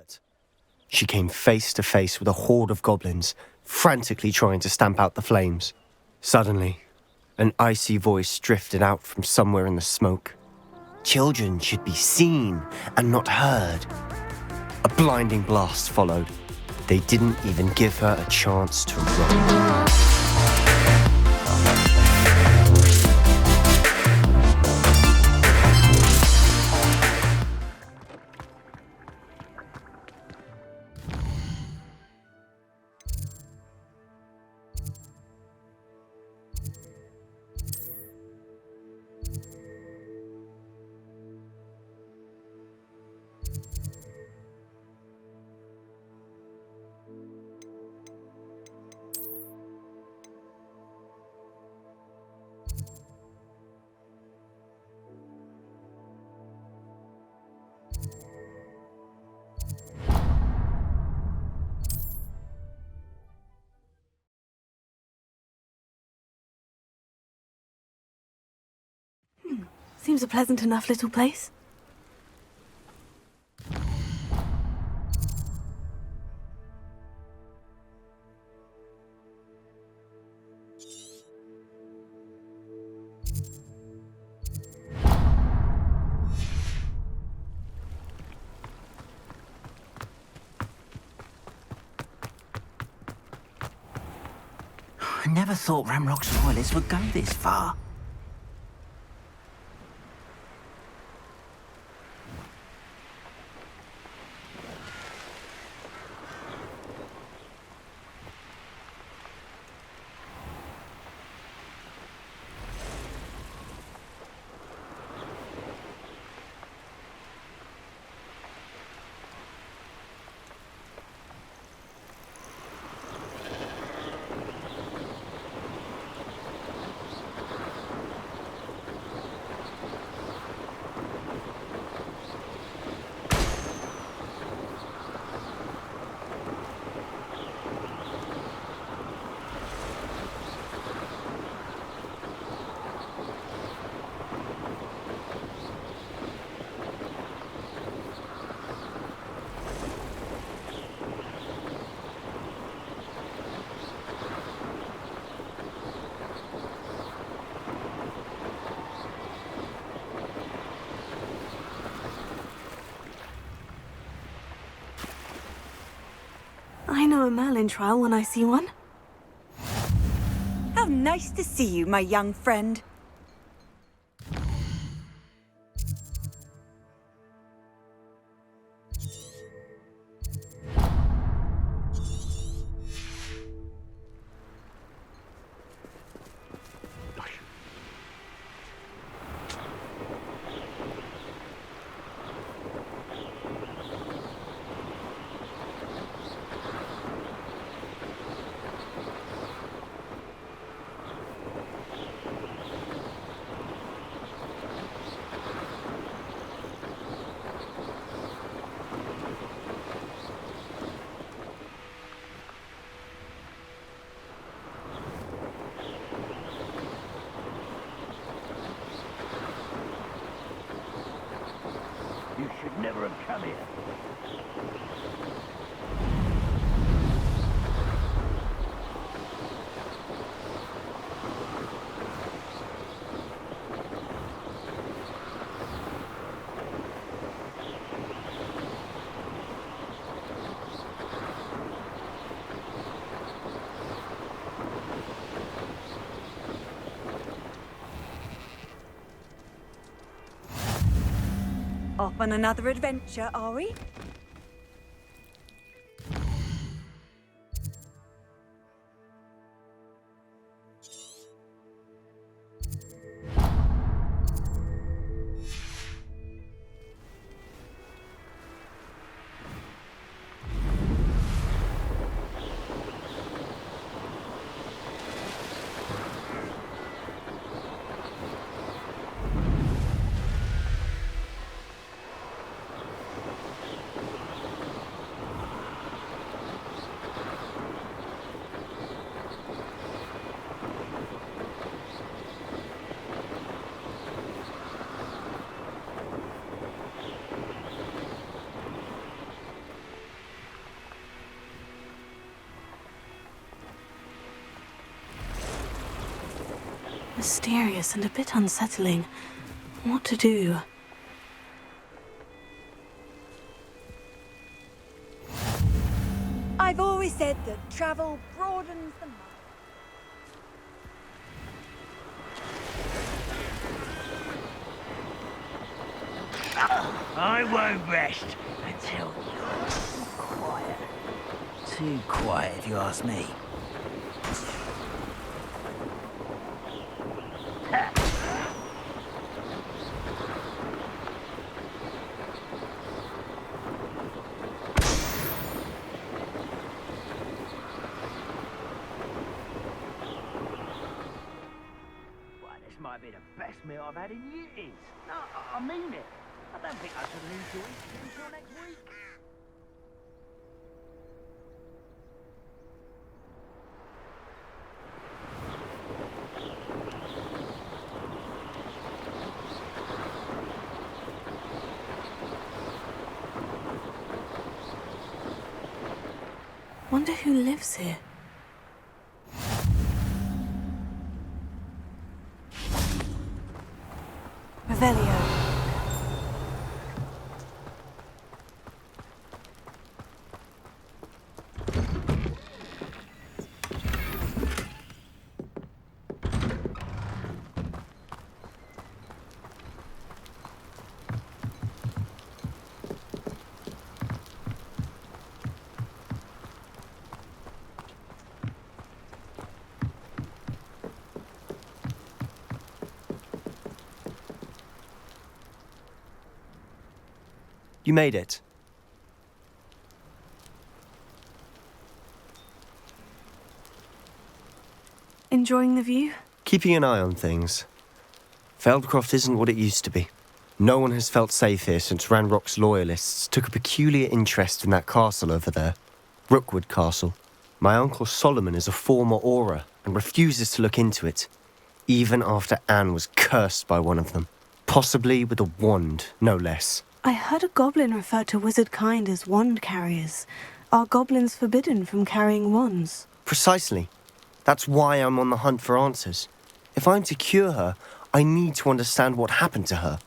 alert. She came face to face with a horde of goblins, frantically trying to stamp out the flames. Suddenly, an icy voice drifted out from somewhere in the smoke. Children should be seen and not heard. A blinding blast followed. They didn't even give her a chance to run. Seems a pleasant enough little place. I never thought Ramrock's royalists would go this far. I know a Merlin trial when I see one. How nice to see you, my young friend. You should never have come here. Off on another adventure, are we? mysterious and a bit unsettling. What to do? I've always said that travel broadens the mind. I won't rest until you're quiet. Too quiet, if you ask me. Well, this might be the best meal I've had in years. No, I mean it. I don't think I should enjoy it until next week. Wonder who lives here. Revelio. You made it. Enjoying the view? Keeping an eye on things. Feldcroft isn't what it used to be. No one has felt safe here since Ranrock's loyalists took a peculiar interest in that castle over there. Rookwood Castle. My uncle Solomon is a former Auror and refuses to look into it, even after Anne was cursed by one of them. Possibly with a wand, no less. I heard a goblin refer to wizard kind as wand carriers. Are goblins forbidden from carrying wands? Precisely. That's why I'm on the hunt for answers. If I'm to cure her, I need to understand what happened to her.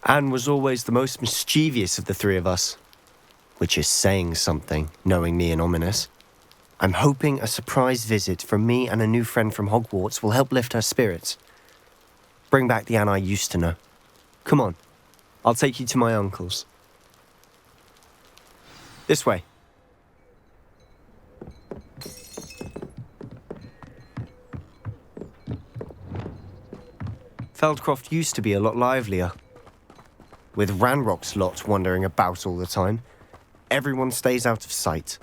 Anne was always the most mischievous of the three of us. Which is saying something, knowing me and Ominous. I'm hoping a surprise visit from me and a new friend from Hogwarts will help lift her spirits. Bring back the Anne I used to know. Come on, I'll take you to my uncle's. This way. Feldcroft used to be a lot livelier. With Ranrock's lot wandering about all the time, everyone stays out of sight.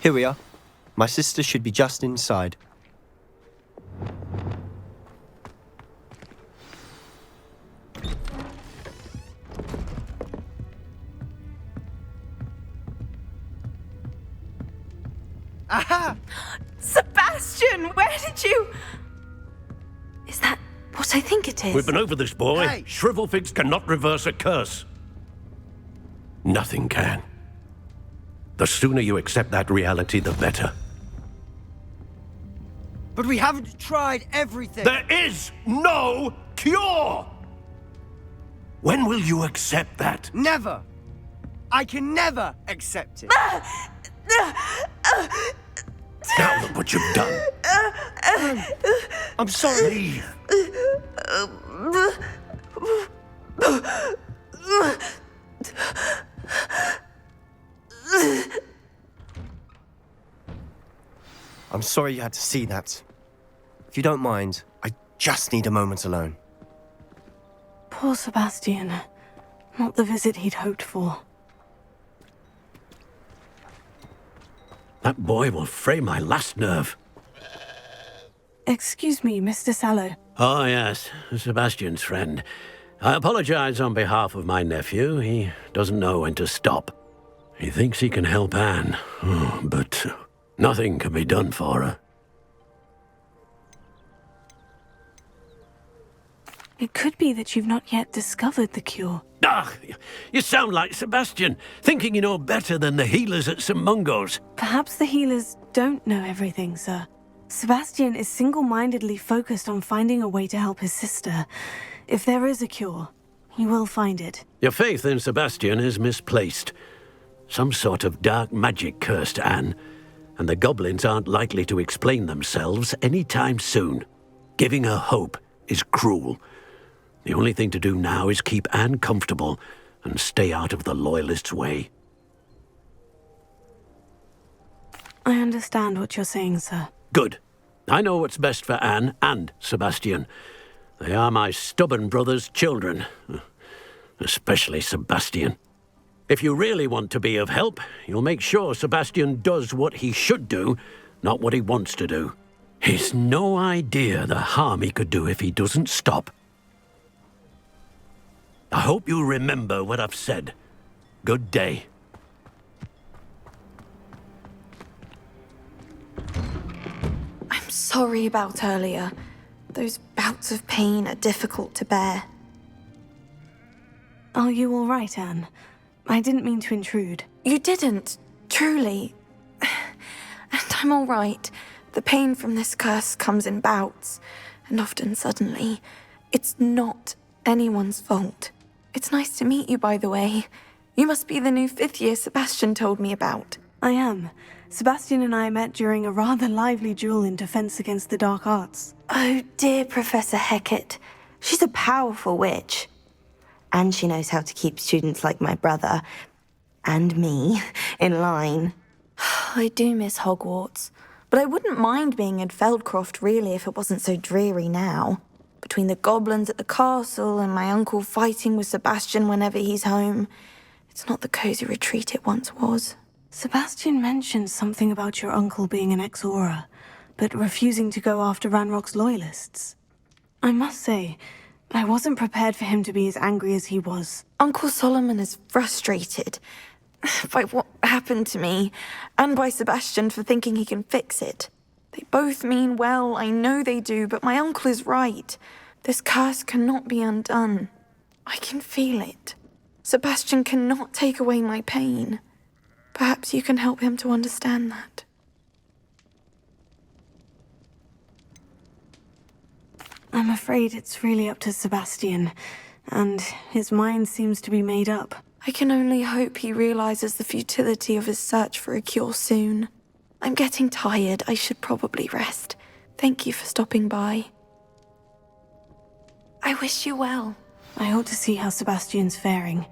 Here we are. My sister should be just inside. Aha! Sebastian, where did you... Is that what I think it is? We've been over this, boy. Hey. Shrivelfigs cannot reverse a curse. Nothing can. The sooner you accept that reality, the better. But we haven't tried everything. There is no cure! When will you accept that? Never. I can never accept it. Now look what you've done. I'm sorry. Leave. I'm sorry you had to see that. If you don't mind, I just need a moment alone. Poor Sebastian. Not the visit he'd hoped for. That boy will fray my last nerve. Excuse me, Mr. Sallow. Oh, yes, Sebastian's friend. I apologize on behalf of my nephew. He doesn't know when to stop. He thinks he can help Anne, but nothing can be done for her. It could be that you've not yet discovered the cure. Ah, you sound like Sebastian, thinking you know better than the healers at St. Mungo's. Perhaps the healers don't know everything, sir. Sebastian is single-mindedly focused on finding a way to help his sister. If there is a cure, he will find it. Your faith in Sebastian is misplaced. Some sort of dark magic cursed Anne, and the goblins aren't likely to explain themselves anytime soon. Giving her hope is cruel. The only thing to do now is keep Anne comfortable and stay out of the Loyalists' way. I understand what you're saying, sir. Good. I know what's best for Anne and Sebastian. They are my stubborn brother's children. Especially Sebastian. If you really want to be of help, you'll make sure Sebastian does what he should do, not what he wants to do. He's no idea the harm he could do if he doesn't stop. I hope you remember what I've said. Good day. I'm sorry about earlier. Those bouts of pain are difficult to bear. Are you all right, Anne? I didn't mean to intrude. You didn't, truly. And I'm all right. The pain from this curse comes in bouts, and often suddenly. It's not anyone's fault. It's nice to meet you, by the way. You must be the new 5th year Sebastian told me about. I am. Sebastian and I met during a rather lively duel in defense against the dark arts. Oh, dear Professor Hecat. She's a powerful witch. And she knows how to keep students like my brother, and me, in line. I do miss Hogwarts, but I wouldn't mind being in Feldcroft, really, if it wasn't so dreary now. Between the goblins at the castle and my uncle fighting with Sebastian whenever he's home, it's not the cozy retreat it once was. Sebastian mentioned something about your uncle being an ex-Auror, but refusing to go after Ranrock's Loyalists. I must say, I wasn't prepared for him to be as angry as he was. Uncle Solomon is frustrated by what happened to me, and by Sebastian for thinking he can fix it. They both mean well, I know they do, but my uncle is right. This curse cannot be undone. I can feel it. Sebastian cannot take away my pain. Perhaps you can help him to understand that. I'm afraid it's really up to Sebastian, and his mind seems to be made up. I can only hope he realizes the futility of his search for a cure soon. I'm getting tired. I should probably rest. Thank you for stopping by. I wish you well. I ought to see how Sebastian's faring.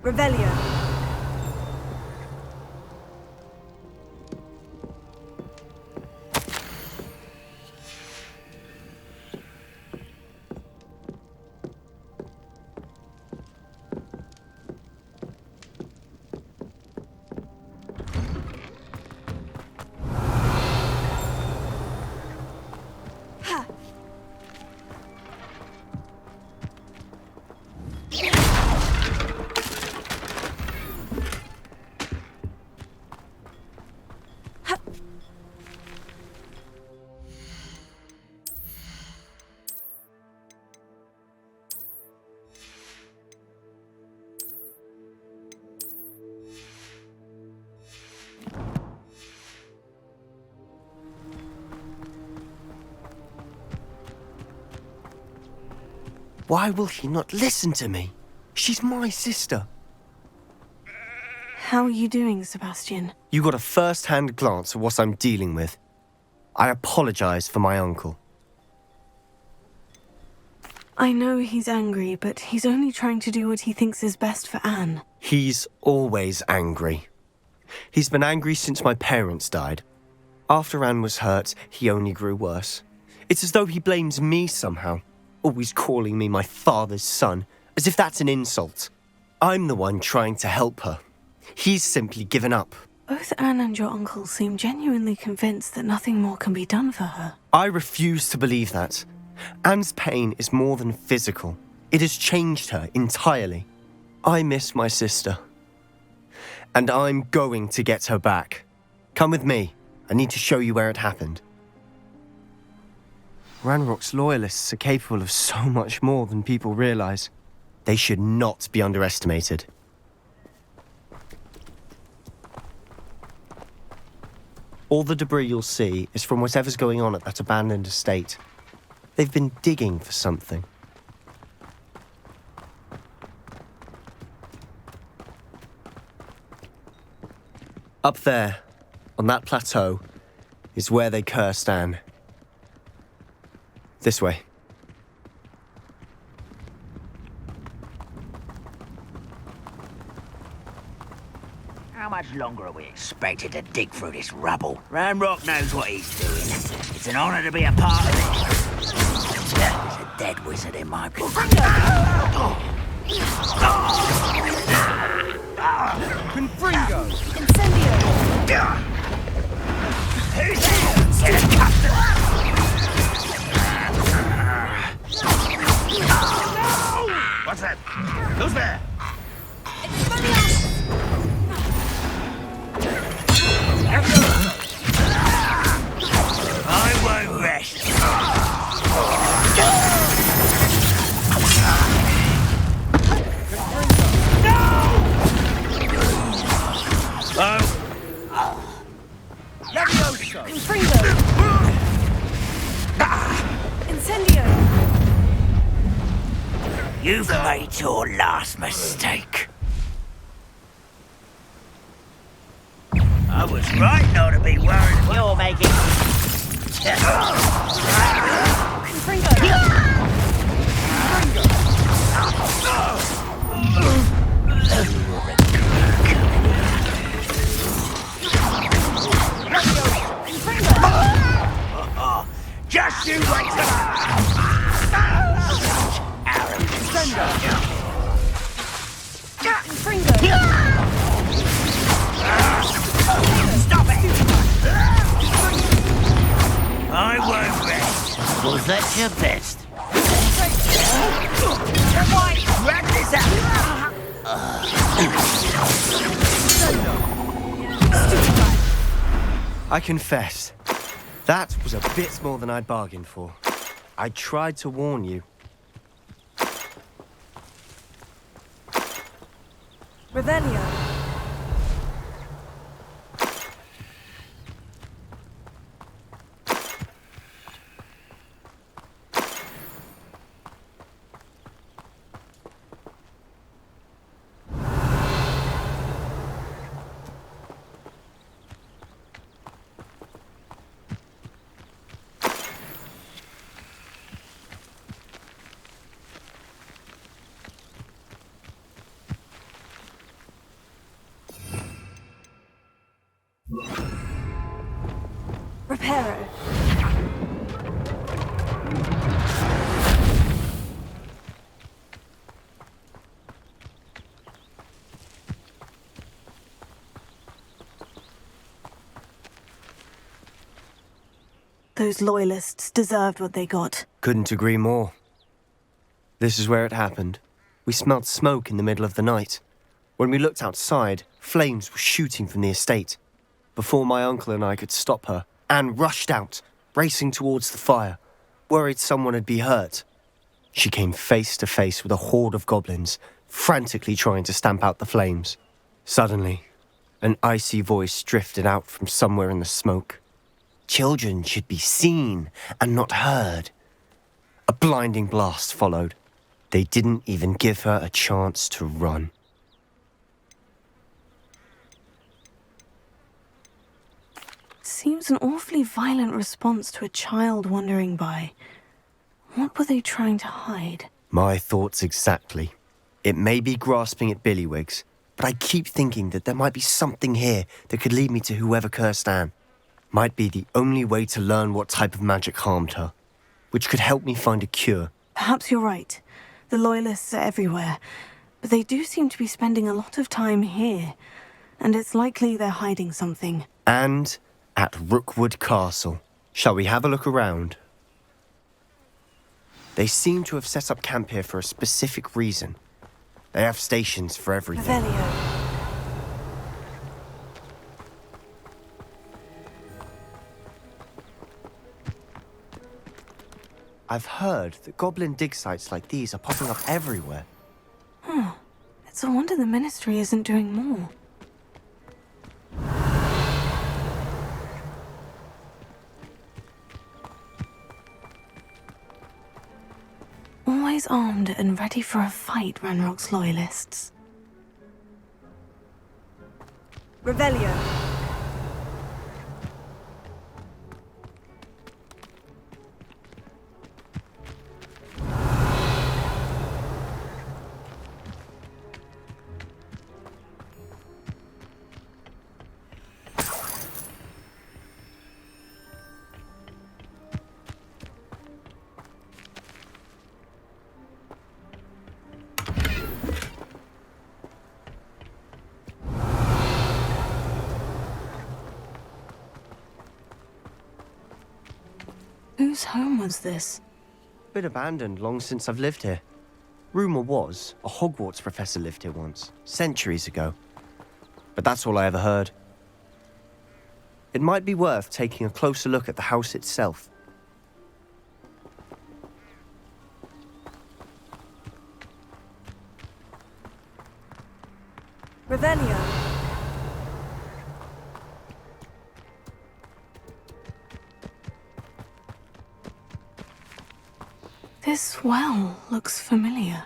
Revelio. Why will he not listen to me? She's my sister. How are you doing, Sebastian? You got a first-hand glance at what I'm dealing with. I apologize for my uncle. I know he's angry, but he's only trying to do what he thinks is best for Anne. He's always angry. He's been angry since my parents died. After Anne was hurt, he only grew worse. It's as though he blames me somehow, always calling me my father's son, as if that's an insult. I'm the one trying to help her. He's simply given up. Both Anne and your uncle seem genuinely convinced that nothing more can be done for her. I refuse to believe that. Anne's pain is more than physical. It has changed her entirely. I miss my sister. And I'm going to get her back. Come with me. I need to show you where it happened. Ranrock's loyalists are capable of so much more than people realize. They should not be underestimated. All the debris you'll see is from whatever's going on at that abandoned estate. They've been digging for something. Up there, on that plateau, is where they cursed Anne. This way. How much longer are we expected to dig through this rubble? Ranrock knows what he's doing. It's an honor to be a part of it. There's a dead wizard in my book. Confringo! Incendio! Who's there? Get a custard! What's that? Who's there? I won't rest. Levioso! Confringo! Incendio! You've made your last mistake. I was right not to be worried. You're making. Confringo! Just you wait till Confringo! Stop it! I won't rest. Was that your best? Wrap this up! I confess, that was a bit more than I'd bargained for. I tried to warn you. Revelio! Reparo. Those loyalists deserved what they got. Couldn't agree more. This is where it happened. We smelled smoke in the middle of the night. When we looked outside, flames were shooting from the estate. Before my uncle and I could stop her, Anne rushed out, racing towards the fire, worried someone had been hurt. She came face to face with a horde of goblins, frantically trying to stamp out the flames. Suddenly, an icy voice drifted out from somewhere in the smoke. Children should be seen and not heard. A blinding blast followed. They didn't even give her a chance to run. Seems an awfully violent response to a child wandering by. What were they trying to hide? My thoughts exactly. It may be grasping at Billywigs, but I keep thinking that there might be something here that could lead me to whoever cursed Anne. Might be the only way to learn what type of magic harmed her, which could help me find a cure. Perhaps you're right. The Loyalists are everywhere, but they do seem to be spending a lot of time here, and it's likely they're hiding something. And at Rookwood Castle. Shall we have a look around? They seem to have set up camp here for a specific reason. They have stations for everything. Revelio. I've heard that goblin dig sites like these are popping up everywhere. It's a wonder the Ministry isn't doing more. Always armed and ready for a fight, Ranrock's loyalists. Revelio. Whose home was this? Been abandoned long since I've lived here. Rumour was a Hogwarts professor lived here once, centuries ago. But that's all I ever heard. It might be worth taking a closer look at the house itself. Revelio. This well looks familiar.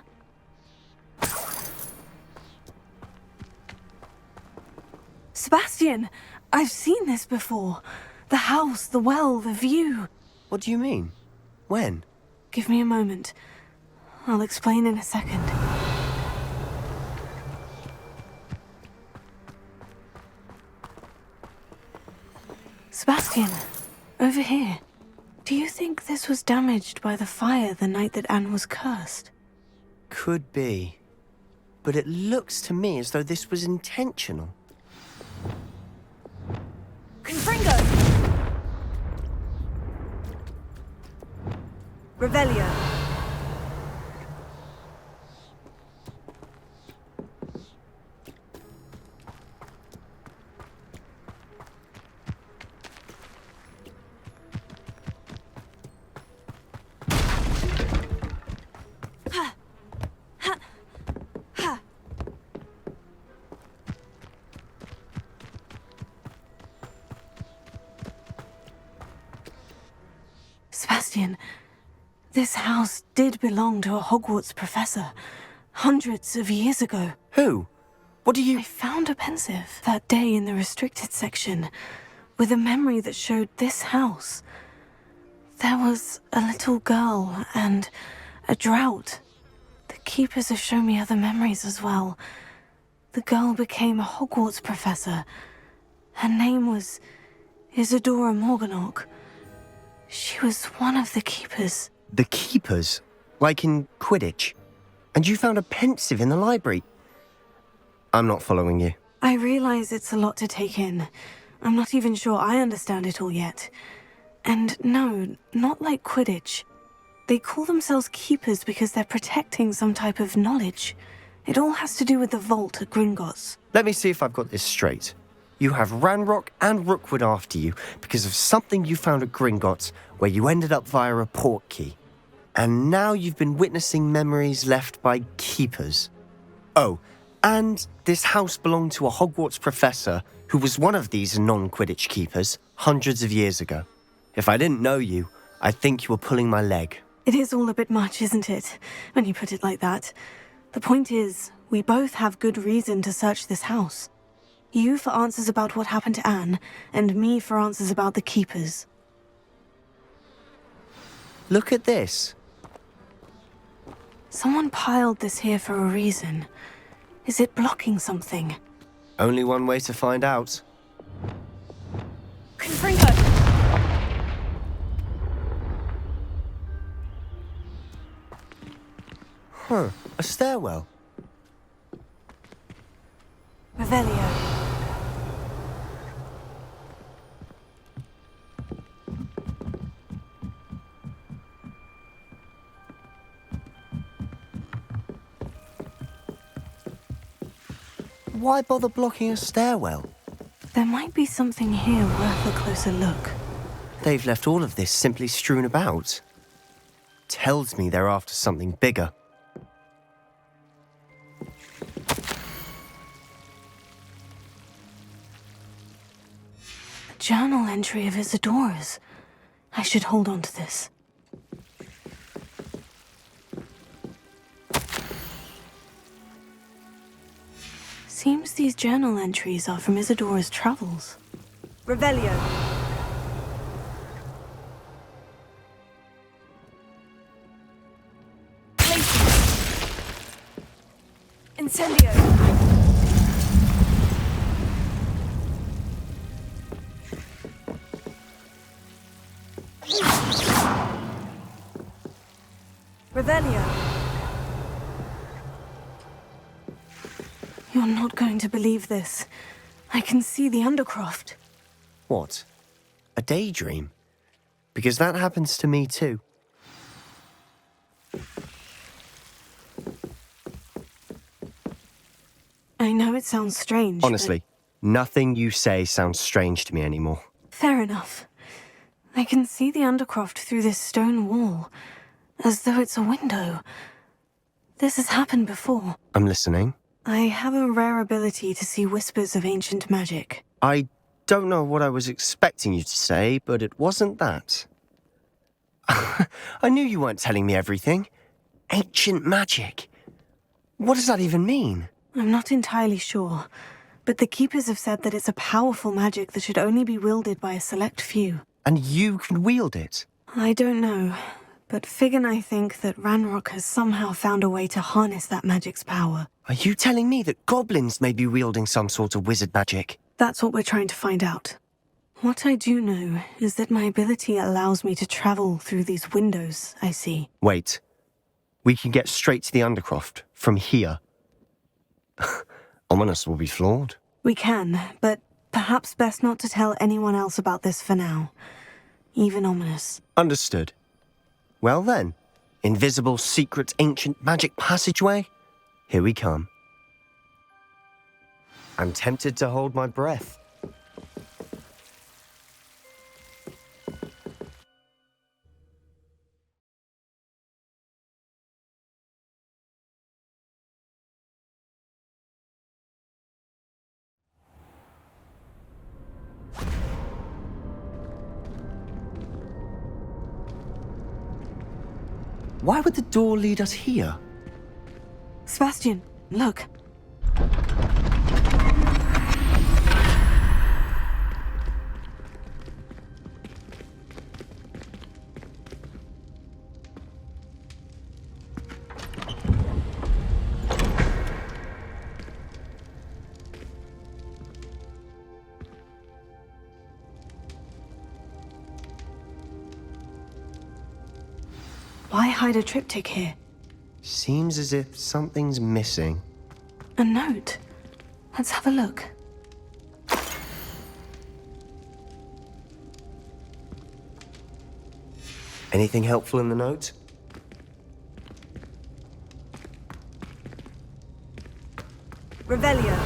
Sebastian, I've seen this before. The house, the well, the view. What do you mean? When? Give me a moment. I'll explain in a second. Sebastian, over here. Do you think this was damaged by the fire the night that Anne was cursed? Could be. But it looks to me as though this was intentional. Confringo. Revelio. Sebastian, this house did belong to a Hogwarts professor, hundreds of years ago. Who? What do you... I found a pensive that day in the restricted section, with a memory that showed this house. There was a little girl and a drought. The keepers have shown me other memories as well. The girl became a Hogwarts professor. Her name was Isadora Morganach. She was one of the keepers. The keepers? Like in Quidditch? And you found a pensive in the library? I'm not following you. I realize it's a lot to take in. I'm not even sure I understand it all yet. And no, not like Quidditch. They call themselves keepers because they're protecting some type of knowledge. It all has to do with the vault at Gringotts. Let me see if I've got this straight. You have Ranrock and Rookwood after you because of something you found at Gringotts where you ended up via a port key. And now you've been witnessing memories left by keepers. Oh, and this house belonged to a Hogwarts professor who was one of these non-Quidditch keepers hundreds of years ago. If I didn't know you, I'd think you were pulling my leg. It is all a bit much, isn't it, when you put it like that? The point is, we both have good reason to search this house. You for answers about what happened to Anne, and me for answers about the keepers. Look at this. Someone piled this here for a reason. Is it blocking something? Only one way to find out. Confringo. Huh, a stairwell. Revelio. Why bother blocking a stairwell? There might be something here worth a closer look. They've left all of this simply strewn about. tells me they're after something bigger. A journal entry of Isadora's. I should hold on to this. Seems these journal entries are from Isadora's travels. Revelio. Incendio. Revelio. You're not going to believe this. I can see the Undercroft. What? A daydream? Because that happens to me too. I know it sounds strange. Honestly, nothing you say sounds strange to me anymore. Fair enough. I can see the Undercroft through this stone wall, as though it's a window. This has happened before. I'm listening. I have a rare ability to see whispers of ancient magic. I don't know what I was expecting you to say, but it wasn't that. I knew you weren't telling me everything. Ancient magic. What does that even mean? I'm not entirely sure, but the Keepers have said that it's a powerful magic that should only be wielded by a select few. And you can wield it? I don't know, but Fig and I think that Ranrock has somehow found a way to harness that magic's power. Are you telling me that goblins may be wielding some sort of wizard magic? That's what we're trying to find out. What I do know is that my ability allows me to travel through these windows I see. Wait. We can get straight to the Undercroft from here. Ominous will be flawed. We can, but perhaps best not to tell anyone else about this for now. Even Ominous. Understood. Well then, invisible, secret, ancient magic passageway? Here we come. I'm tempted to hold my breath. Why would the door lead us here? Sebastian, look. Why hide a triptych here? Seems as if something's missing. A note. Let's have a look. Anything helpful in the note? Revelio.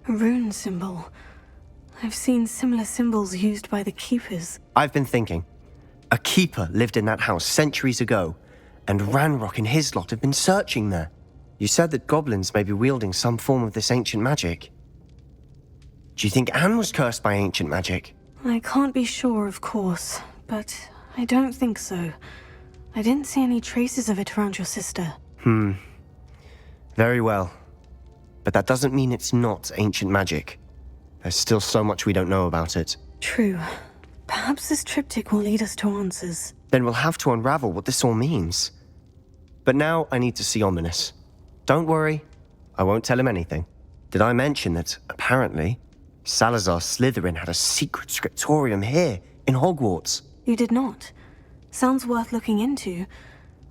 A rune symbol. I've seen similar symbols used by the Keepers. I've been thinking. A keeper lived in that house centuries ago, and Ranrock and his lot have been searching there. You said that goblins may be wielding some form of this ancient magic. Do you think Anne was cursed by ancient magic? I can't be sure, of course, but I don't think so. I didn't see any traces of it around your sister. Very well. But that doesn't mean it's not ancient magic. There's still so much we don't know about it. True. Perhaps this triptych will lead us to answers. Then we'll have to unravel what this all means. But now I need to see Ominous. Don't worry, I won't tell him anything. Did I mention that, apparently, Salazar Slytherin had a secret scriptorium here, in Hogwarts? You did not. Sounds worth looking into.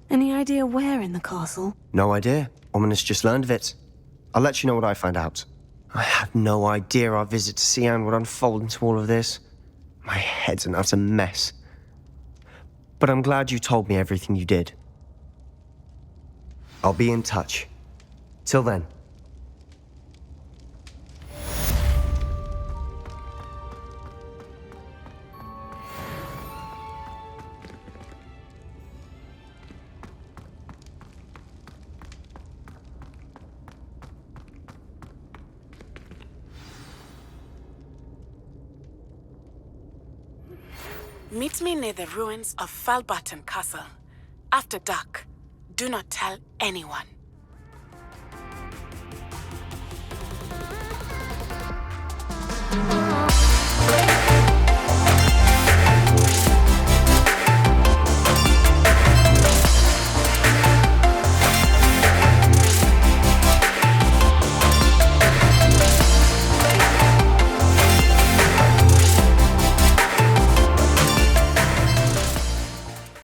Any idea where in the castle? No idea. Ominous just learned of it. I'll let you know what I find out. I had no idea our visit to see Anne would unfold into all of this. My head's an utter mess. But I'm glad you told me everything you did. I'll be in touch. Till then. Meet me near the ruins of Falbaton Castle. After dark. Do not tell anyone.